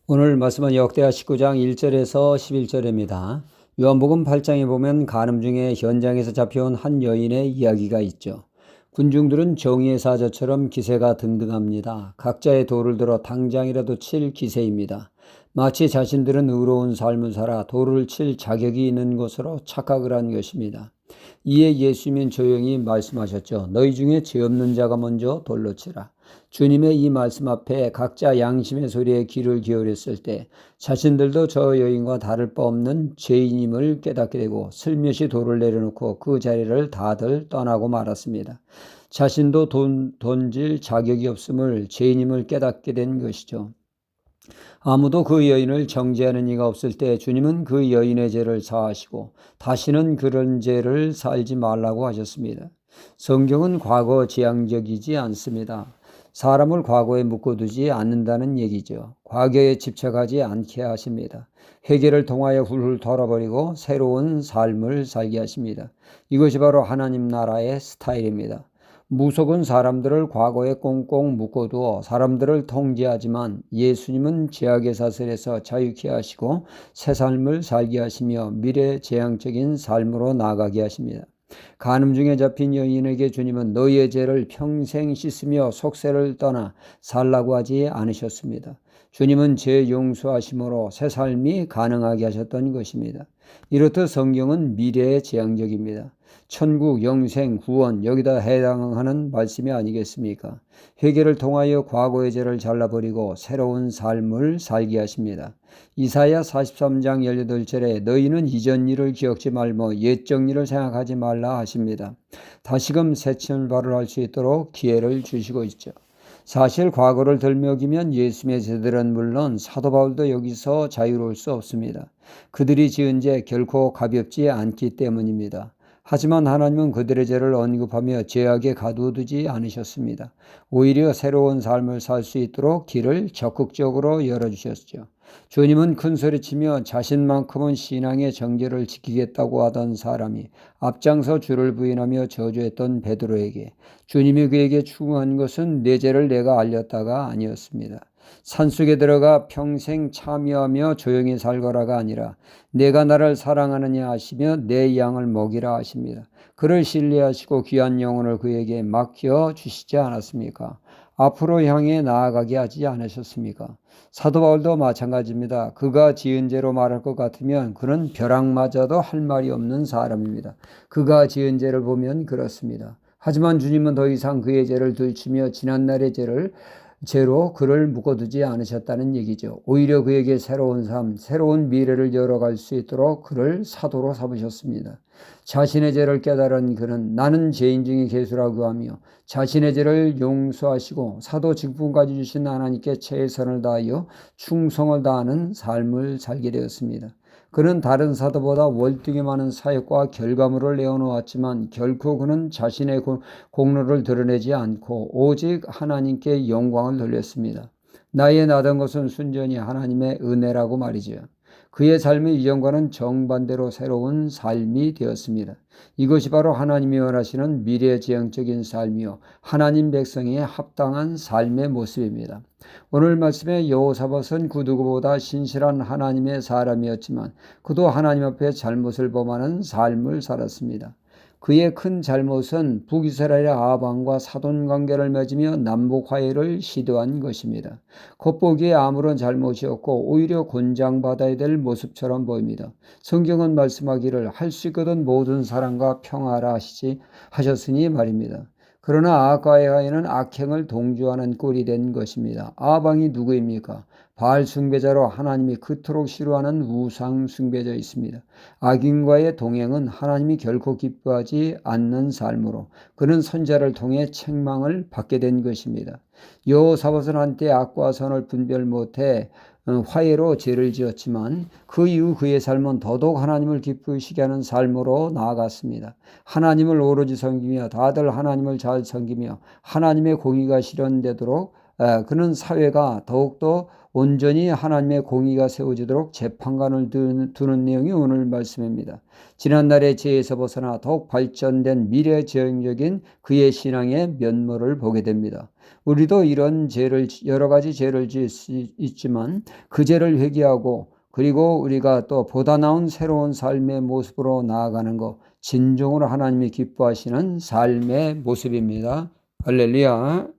오늘 말씀은 역대하 19장 1절에서 11절입니다. 요한복음 8장에 보면 간음 중에 현장에서 잡혀온 한 여인의 이야기가 있죠. 군중들은 정의의 사자처럼 기세가 등등합니다. 각자의 돌을 들어 당장이라도 칠 기세입니다. 마치 자신들은 의로운 삶을 살아 돌을 칠 자격이 있는 것으로 착각을 한 것입니다. 이에 예수님은 조용히 말씀하셨죠. 너희 중에 죄 없는 자가 먼저 돌로 치라. 주님의 이 말씀 앞에 각자 양심의 소리에 귀를 기울였을 때 자신들도 저 여인과 다를 바 없는 죄인임을 깨닫게 되고 슬며시 돌을 내려놓고 그 자리를 다들 떠나고 말았습니다. 자신도 던질 자격이 없음을 죄인임을 깨닫게 된 것이죠. 아무도 그 여인을 정죄하는 이가 없을 때 주님은 그 여인의 죄를 사하시고 다시는 그런 죄를 살지 말라고 하셨습니다. 성경은 과거 지향적이지 않습니다. 사람을 과거에 묶어두지 않는다는 얘기죠. 과거에 집착하지 않게 하십니다. 회개를 통하여 훌훌 털어버리고 새로운 삶을 살게 하십니다. 이것이 바로 하나님 나라의 스타일입니다. 무속은 사람들을 과거에 꽁꽁 묶어두어 사람들을 통제하지만 예수님은 죄악의 사슬에서 자유케 하시고 새 삶을 살게 하시며 미래지향적인 삶으로 나아가게 하십니다. 간음 중에 잡힌 여인에게 주님은 너희의 죄를 평생 씻으며 속세를 떠나 살라고 하지 않으셨습니다. 주님은 죄 용서하심으로 새 삶이 가능하게 하셨던 것입니다. 이렇듯 성경은 미래의 지향적입니다. 천국, 영생, 구원 여기다 해당하는 말씀이 아니겠습니까? 회개를 통하여 과거의 죄를 잘라버리고 새로운 삶을 살게 하십니다. 이사야 43장 18절에 너희는 이전 일을 기억지 말며 옛적 일을 생각하지 말라 하십니다. 다시금 새 출발을 할 수 있도록 기회를 주시고 있죠. 사실 과거를 들먹이면 예수님의 제들은 물론 사도 바울도 여기서 자유로울 수 없습니다. 그들이 지은 죄 결코 가볍지 않기 때문입니다. 하지만 하나님은 그들의 죄를 언급하며 죄악에 가두어두지 않으셨습니다. 오히려 새로운 삶을 살 수 있도록 길을 적극적으로 열어주셨죠. 주님은 큰소리치며 자신만큼은 신앙의 정죄를 지키겠다고 하던 사람이 앞장서 주를 부인하며 저주했던 베드로에게 주님이 그에게 추구한 것은 내 죄를 내가 알렸다가 아니었습니다. 산속에 들어가 평생 참여하며 조용히 살거라가 아니라 내가 나를 사랑하느냐 하시며 내 양을 먹이라 하십니다. 그를 신뢰하시고 귀한 영혼을 그에게 맡겨 주시지 않았습니까? 앞으로 향해 나아가게 하지 않으셨습니까? 사도 바울도 마찬가지입니다. 그가 지은 죄로 말할 것 같으면 그는 벼락맞아도 할 말이 없는 사람입니다. 그가 지은 죄를 보면 그렇습니다. 하지만 주님은 더 이상 그의 죄를 들추며 지난날의 죄로 그를 묶어두지 않으셨다는 얘기죠. 오히려 그에게 새로운 삶, 새로운 미래를 열어갈 수 있도록 그를 사도로 삼으셨습니다. 자신의 죄를 깨달은 그는 나는 죄인 중에 괴수라고 하며 자신의 죄를 용서하시고 사도 직분까지 주신 하나님께 최선을 다하여 충성을 다하는 삶을 살게 되었습니다. 그는 다른 사도보다 월등히 많은 사역과 결과물을 내어놓았지만 결코 그는 자신의 공로를 드러내지 않고 오직 하나님께 영광을 돌렸습니다. 나의 나던 것은 순전히 하나님의 은혜라고 말이죠. 그의 삶이 이전과는 정반대로 새로운 삶이 되었습니다. 이것이 바로 하나님이 원하시는 미래지향적인 삶이요 하나님 백성에 합당한 삶의 모습입니다. 오늘 말씀에 여호사밧은 그 누구보다 신실한 하나님의 사람이었지만 그도 하나님 앞에 잘못을 범하는 삶을 살았습니다. 그의 큰 잘못은 북이스라엘의 아방과 사돈관계를 맺으며 남북 화해를 시도한 것입니다. 겉보기에 아무런 잘못이 없고 오히려 곤장받아야 될 모습처럼 보입니다. 성경은 말씀하기를 할 수 있거든 모든 사람과 평화라 하셨으니 말입니다. 그러나 아합과의 화해는 악행을 동조하는 꼴이 된 것입니다. 아방이 누구입니까? 바알 숭배자로 하나님이 그토록 싫어하는 우상 숭배자 있습니다. 악인과의 동행은 하나님이 결코 기뻐하지 않는 삶으로 그는 선자를 통해 책망을 받게 된 것입니다. 여호사밧은 한때 악과 선을 분별 못해 화해로 죄를 지었지만 그 이후 그의 삶은 더더욱 하나님을 기쁘시게 하는 삶으로 나아갔습니다. 하나님을 오로지 섬기며 다들 하나님을 잘 섬기며 하나님의 공의가 실현되도록 그런 사회가 더욱더 온전히 하나님의 공의가 세워지도록 재판관을 두는 내용이 오늘 말씀입니다. 지난날의 죄에서 벗어나 더욱 발전된 미래지향적인 그의 신앙의 면모를 보게 됩니다. 우리도 이런 죄를, 여러 가지 죄를 지을 수 있지만 그 죄를 회개하고 그리고 우리가 또 보다 나은 새로운 삶의 모습으로 나아가는 것, 진정으로 하나님이 기뻐하시는 삶의 모습입니다. 할렐루야.